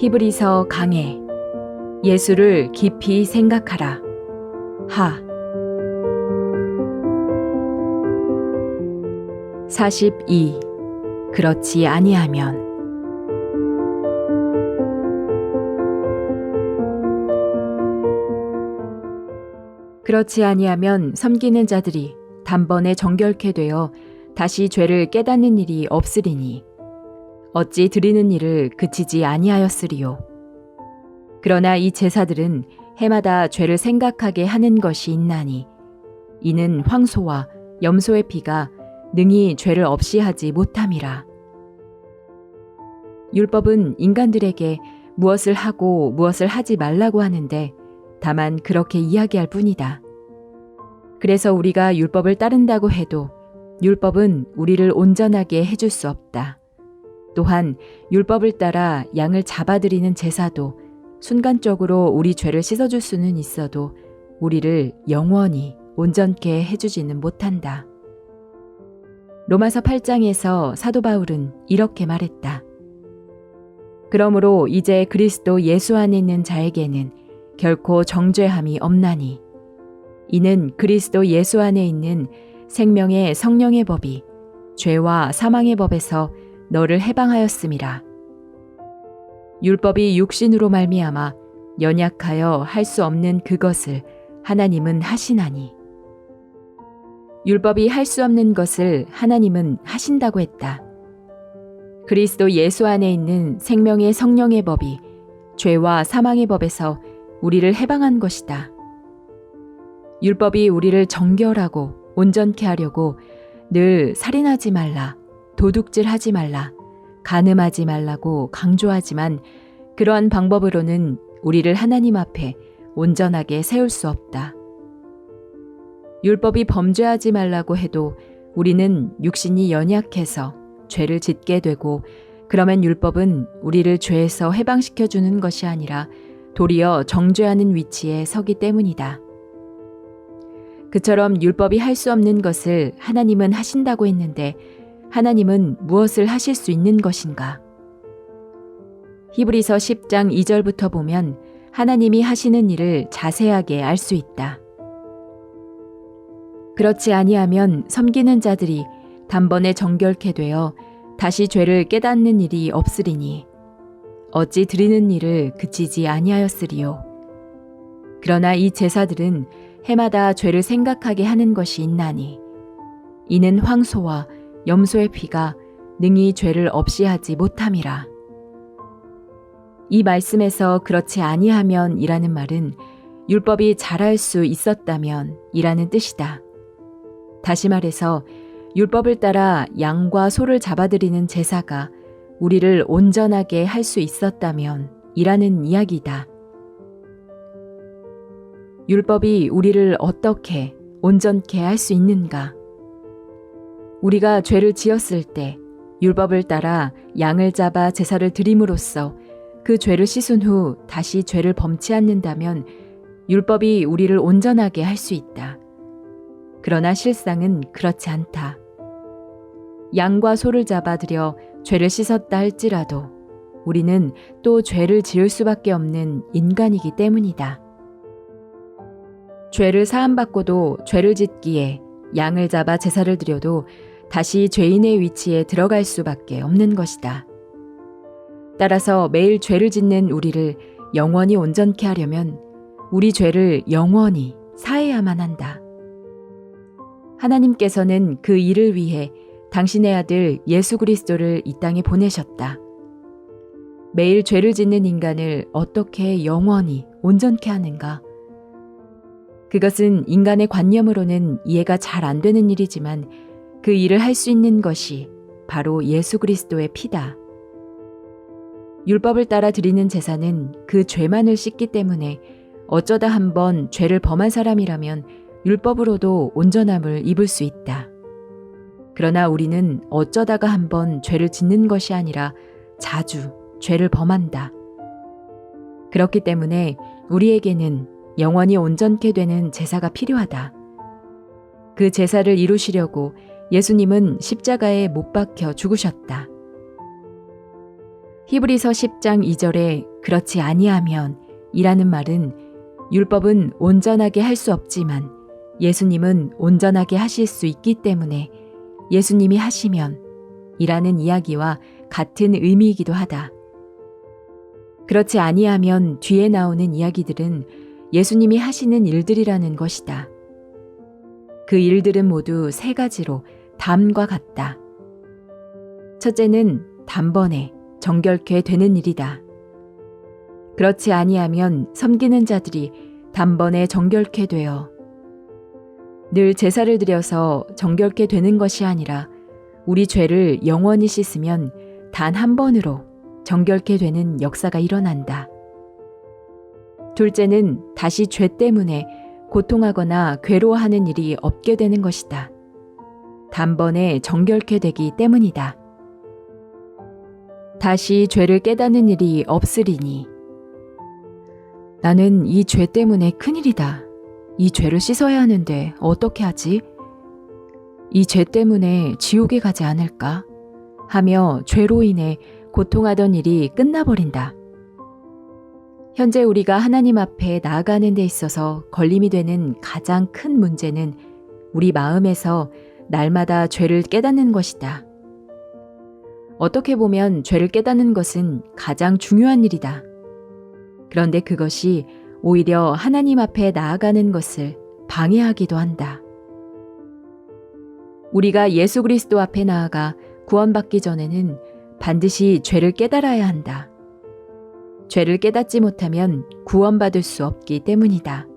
히브리서 강해. 예수를 깊이 생각하라. 하. 42. 그렇지 아니하면. 그렇지 아니하면 섬기는 자들이 단번에 정결케 되어 다시 죄를 깨닫는 일이 없으리니 어찌 드리는 일을 그치지 아니하였으리요. 그러나 이 제사들은 해마다 죄를 생각하게 하는 것이 있나니 이는 황소와 염소의 피가 능히 죄를 없이 하지 못함이라. 율법은 인간들에게 무엇을 하고 무엇을 하지 말라고 하는데 다만 그렇게 이야기할 뿐이다. 그래서 우리가 율법을 따른다고 해도 율법은 우리를 온전하게 해줄 수 없다. 또한 율법을 따라 양을 잡아들이는 제사도 순간적으로 우리 죄를 씻어줄 수는 있어도 우리를 영원히 온전케 해주지는 못한다. 로마서 8장에서 사도 바울은 이렇게 말했다. 그러므로 이제 그리스도 예수 안에 있는 자에게는 결코 정죄함이 없나니 이는 그리스도 예수 안에 있는 생명의 성령의 법이 죄와 사망의 법에서 너를 해방하였음이라. 율법이 육신으로 말미암아 연약하여 할 수 없는 그것을 하나님은 하시나니 율법이 할 수 없는 것을 하나님은 하신다고 했다. 그리스도 예수 안에 있는 생명의 성령의 법이 죄와 사망의 법에서 우리를 해방한 것이다. 율법이 우리를 정결하고 온전케 하려고 늘 살인하지 말라, 도둑질하지 말라, 간음하지 말라고 강조하지만 그러한 방법으로는 우리를 하나님 앞에 온전하게 세울 수 없다. 율법이 범죄하지 말라고 해도 우리는 육신이 연약해서 죄를 짓게 되고 그러면 율법은 우리를 죄에서 해방시켜 주는 것이 아니라 도리어 정죄하는 위치에 서기 때문이다. 그처럼 율법이 할 수 없는 것을 하나님은 하신다고 했는데 하나님은 무엇을 하실 수 있는 것인가? 히브리서 10장 2절부터 보면 하나님이 하시는 일을 자세하게 알 수 있다. 그렇지 아니하면 섬기는 자들이 단번에 정결케 되어 다시 죄를 깨닫는 일이 없으리니 어찌 드리는 일을 그치지 아니하였으리요. 그러나 이 제사들은 해마다 죄를 생각하게 하는 것이 있나니 이는 황소와 염소의 피가 능히 죄를 없이 하지 못함이라. 이 말씀에서 그렇지 아니하면 이라는 말은 율법이 잘할 수 있었다면 이라는 뜻이다. 다시 말해서 율법을 따라 양과 소를 잡아들이는 제사가 우리를 온전하게 할 수 있었다면 이라는 이야기다. 율법이 우리를 어떻게 온전케 할 수 있는가? 우리가 죄를 지었을 때 율법을 따라 양을 잡아 제사를 드림으로써 그 죄를 씻은 후 다시 죄를 범치 않는다면 율법이 우리를 온전하게 할 수 있다. 그러나 실상은 그렇지 않다. 양과 소를 잡아들여 죄를 씻었다 할지라도 우리는 또 죄를 지을 수밖에 없는 인간이기 때문이다. 죄를 사함받고도 죄를 짓기에 양을 잡아 제사를 드려도 다시 죄인의 위치에 들어갈 수밖에 없는 것이다. 따라서 매일 죄를 짓는 우리를 영원히 온전케 하려면 우리 죄를 영원히 사해야만 한다. 하나님께서는 그 일을 위해 당신의 아들 예수 그리스도를 이 땅에 보내셨다. 매일 죄를 짓는 인간을 어떻게 영원히 온전케 하는가? 그것은 인간의 관념으로는 이해가 잘 안 되는 일이지만 그 일을 할 수 있는 것이 바로 예수 그리스도의 피다. 율법을 따라 드리는 제사는 그 죄만을 씻기 때문에 어쩌다 한번 죄를 범한 사람이라면 율법으로도 온전함을 입을 수 있다. 그러나 우리는 어쩌다가 한번 죄를 짓는 것이 아니라 자주 죄를 범한다. 그렇기 때문에 우리에게는 영원히 온전케 되는 제사가 필요하다. 그 제사를 이루시려고 예수님은 십자가에 못 박혀 죽으셨다. 히브리서 10장 2절에 그렇지 아니하면 이라는 말은 율법은 온전하게 할 수 없지만 예수님은 온전하게 하실 수 있기 때문에 예수님이 하시면 이라는 이야기와 같은 의미이기도 하다. 그렇지 아니하면 뒤에 나오는 이야기들은 예수님이 하시는 일들이라는 것이다. 그 일들은 모두 세 가지로 담과 같다. 첫째는 단번에 정결케 되는 일이다. 그렇지 아니하면 섬기는 자들이 단번에 정결케 되어 늘 제사를 드려서 정결케 되는 것이 아니라 우리 죄를 영원히 씻으면 단 한 번으로 정결케 되는 역사가 일어난다. 둘째는 다시 죄 때문에 고통하거나 괴로워하는 일이 없게 되는 것이다. 단번에 정결케 되기 때문이다. 다시 죄를 깨닫는 일이 없으리니 나는 이 죄 때문에 큰일이다. 이 죄를 씻어야 하는데 어떻게 하지? 이 죄 때문에 지옥에 가지 않을까? 하며 죄로 인해 고통하던 일이 끝나버린다. 현재 우리가 하나님 앞에 나아가는 데 있어서 걸림이 되는 가장 큰 문제는 우리 마음에서 날마다 죄를 깨닫는 것이다. 어떻게 보면 죄를 깨닫는 것은 가장 중요한 일이다. 그런데 그것이 오히려 하나님 앞에 나아가는 것을 방해하기도 한다. 우리가 예수 그리스도 앞에 나아가 구원받기 전에는 반드시 죄를 깨달아야 한다. 죄를 깨닫지 못하면 구원받을 수 없기 때문이다.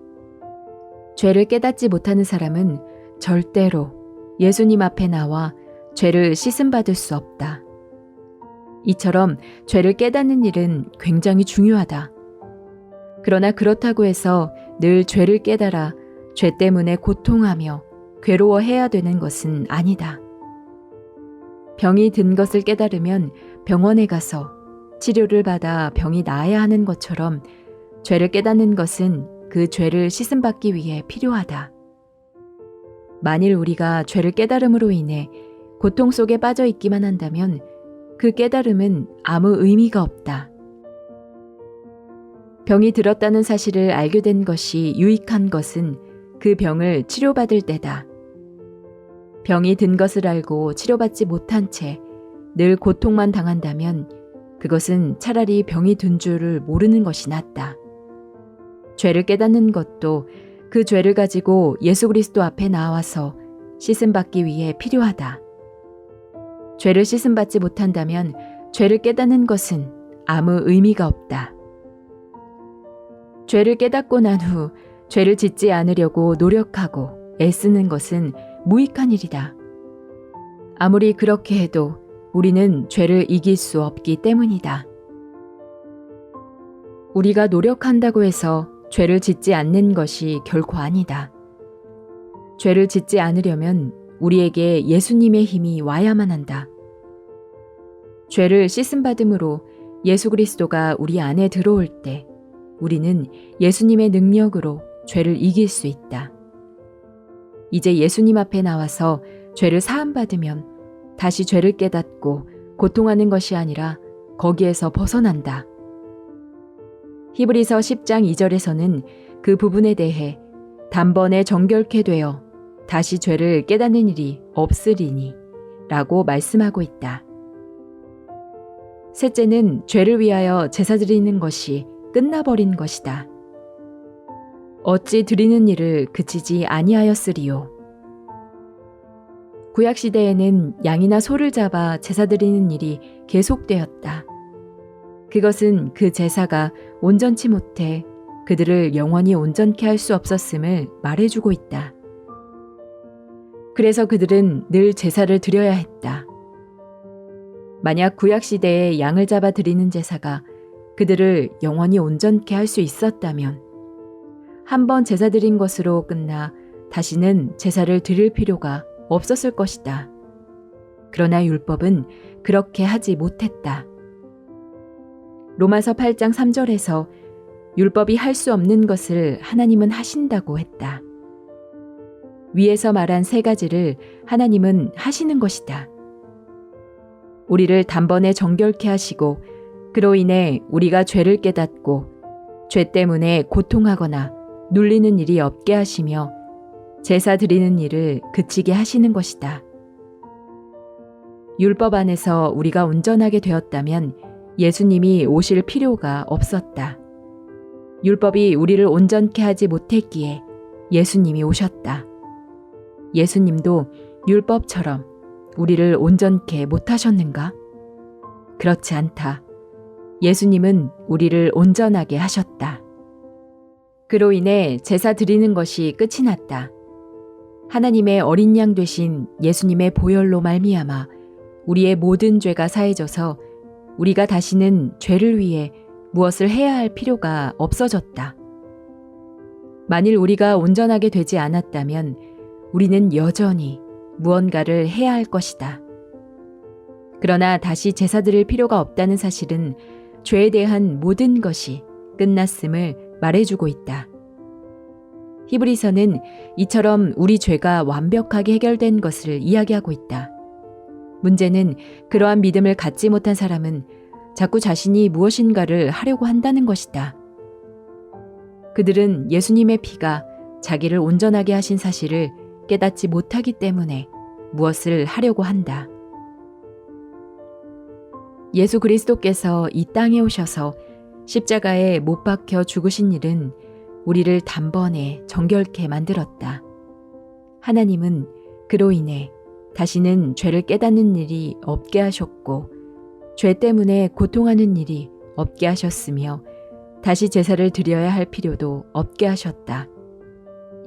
죄를 깨닫지 못하는 사람은 절대로 예수님 앞에 나와 죄를 씻음받을 수 없다. 이처럼 죄를 깨닫는 일은 굉장히 중요하다. 그러나 그렇다고 해서 늘 죄를 깨달아 죄 때문에 고통하며 괴로워해야 되는 것은 아니다. 병이 든 것을 깨달으면 병원에 가서 치료를 받아 병이 나아야 하는 것처럼 죄를 깨닫는 것은 그 죄를 씻음받기 위해 필요하다. 만일 우리가 죄를 깨달음으로 인해 고통 속에 빠져 있기만 한다면 그 깨달음은 아무 의미가 없다. 병이 들었다는 사실을 알게 된 것이 유익한 것은 그 병을 치료받을 때다. 병이 든 것을 알고 치료받지 못한 채 늘 고통만 당한다면 그것은 차라리 병이 든 줄을 모르는 것이 낫다. 죄를 깨닫는 것도 그 죄를 가지고 예수 그리스도 앞에 나와서 씻음받기 위해 필요하다. 죄를 씻음받지 못한다면 죄를 깨닫는 것은 아무 의미가 없다. 죄를 깨닫고 난 후 죄를 짓지 않으려고 노력하고 애쓰는 것은 무익한 일이다. 아무리 그렇게 해도 우리는 죄를 이길 수 없기 때문이다. 우리가 노력한다고 해서 죄를 짓지 않는 것이 결코 아니다. 죄를 짓지 않으려면 우리에게 예수님의 힘이 와야만 한다. 죄를 씻음받음으로 예수 그리스도가 우리 안에 들어올 때 우리는 예수님의 능력으로 죄를 이길 수 있다. 이제 예수님 앞에 나와서 죄를 사함받으면 다시 죄를 깨닫고 고통하는 것이 아니라 거기에서 벗어난다. 히브리서 10장 2절에서는 그 부분에 대해 단번에 정결케 되어 다시 죄를 깨닫는 일이 없으리니 라고 말씀하고 있다. 셋째는 죄를 위하여 제사 드리는 것이 끝나버린 것이다. 어찌 드리는 일을 그치지 아니하였으리요. 구약시대에는 양이나 소를 잡아 제사 드리는 일이 계속되었다. 그것은 그 제사가 온전치 못해 그들을 영원히 온전케 할 수 없었음을 말해주고 있다. 그래서 그들은 늘 제사를 드려야 했다. 만약 구약시대에 양을 잡아 드리는 제사가 그들을 영원히 온전케 할 수 있었다면 한 번 제사 드린 것으로 끝나 다시는 제사를 드릴 필요가 없었을 것이다. 그러나 율법은 그렇게 하지 못했다. 로마서 8장 3절에서 율법이 할 수 없는 것을 하나님은 하신다고 했다. 위에서 말한 세 가지를 하나님은 하시는 것이다. 우리를 단번에 정결케 하시고 그로 인해 우리가 죄를 깨닫고 죄 때문에 고통하거나 눌리는 일이 없게 하시며 제사 드리는 일을 그치게 하시는 것이다. 율법 안에서 우리가 온전하게 되었다면 예수님이 오실 필요가 없었다. 율법이 우리를 온전케 하지 못했기에 예수님이 오셨다. 예수님도 율법처럼 우리를 온전케 못하셨는가? 그렇지 않다. 예수님은 우리를 온전하게 하셨다. 그로 인해 제사 드리는 것이 끝이 났다. 하나님의 어린 양 되신 예수님의 보혈로 말미암아 우리의 모든 죄가 사해져서 우리가 다시는 죄를 위해 무엇을 해야 할 필요가 없어졌다. 만일 우리가 온전하게 되지 않았다면 우리는 여전히 무언가를 해야 할 것이다. 그러나 다시 제사 드릴 필요가 없다는 사실은 죄에 대한 모든 것이 끝났음을 말해주고 있다. 히브리서는 이처럼 우리 죄가 완벽하게 해결된 것을 이야기하고 있다. 문제는 그러한 믿음을 갖지 못한 사람은 자꾸 자신이 무엇인가를 하려고 한다는 것이다. 그들은 예수님의 피가 자기를 온전하게 하신 사실을 깨닫지 못하기 때문에 무엇을 하려고 한다. 예수 그리스도께서 이 땅에 오셔서 십자가에 못 박혀 죽으신 일은 우리를 단번에 정결케 만들었다. 하나님은 그로 인해 다시는 죄를 깨닫는 일이 없게 하셨고 죄 때문에 고통하는 일이 없게 하셨으며 다시 제사를 드려야 할 필요도 없게 하셨다.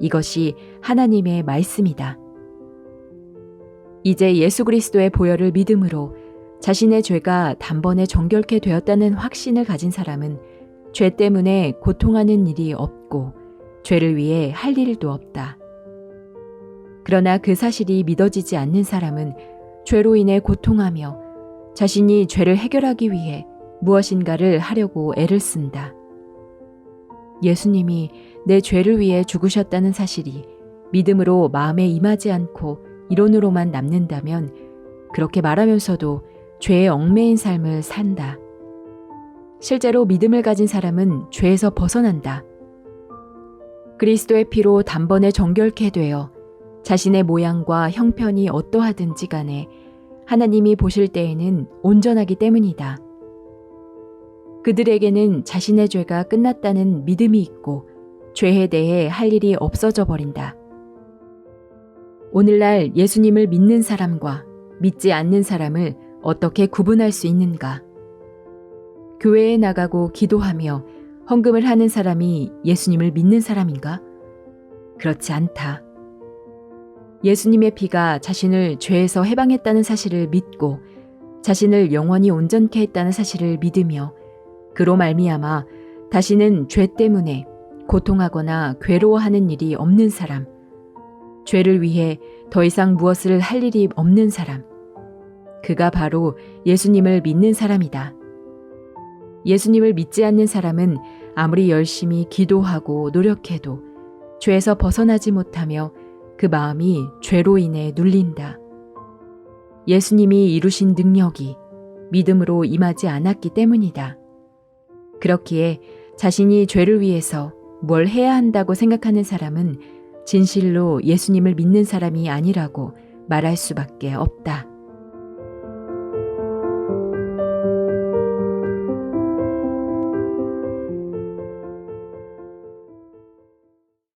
이것이 하나님의 말씀이다. 이제 예수 그리스도의 보혈을 믿음으로 자신의 죄가 단번에 정결케 되었다는 확신을 가진 사람은 죄 때문에 고통하는 일이 없고 죄를 위해 할 일도 없다. 그러나 그 사실이 믿어지지 않는 사람은 죄로 인해 고통하며 자신이 죄를 해결하기 위해 무엇인가를 하려고 애를 쓴다. 예수님이 내 죄를 위해 죽으셨다는 사실이 믿음으로 마음에 임하지 않고 이론으로만 남는다면 그렇게 말하면서도 죄에 얽매인 삶을 산다. 실제로 믿음을 가진 사람은 죄에서 벗어난다. 그리스도의 피로 단번에 정결케 되어 자신의 모양과 형편이 어떠하든지 간에 하나님이 보실 때에는 온전하기 때문이다. 그들에게는 자신의 죄가 끝났다는 믿음이 있고 죄에 대해 할 일이 없어져 버린다. 오늘날 예수님을 믿는 사람과 믿지 않는 사람을 어떻게 구분할 수 있는가? 교회에 나가고 기도하며 헌금을 하는 사람이 예수님을 믿는 사람인가? 그렇지 않다. 예수님의 피가 자신을 죄에서 해방했다는 사실을 믿고 자신을 영원히 온전케 했다는 사실을 믿으며 그로 말미암아 다시는 죄 때문에 고통하거나 괴로워하는 일이 없는 사람, 죄를 위해 더 이상 무엇을 할 일이 없는 사람, 그가 바로 예수님을 믿는 사람이다. 예수님을 믿지 않는 사람은 아무리 열심히 기도하고 노력해도 죄에서 벗어나지 못하며 그 마음이 죄로 인해 눌린다. 예수님이 이루신 능력이 믿음으로 임하지 않았기 때문이다. 그렇기에 자신이 죄를 위해서 뭘 해야 한다고 생각하는 사람은 진실로 예수님을 믿는 사람이 아니라고 말할 수밖에 없다.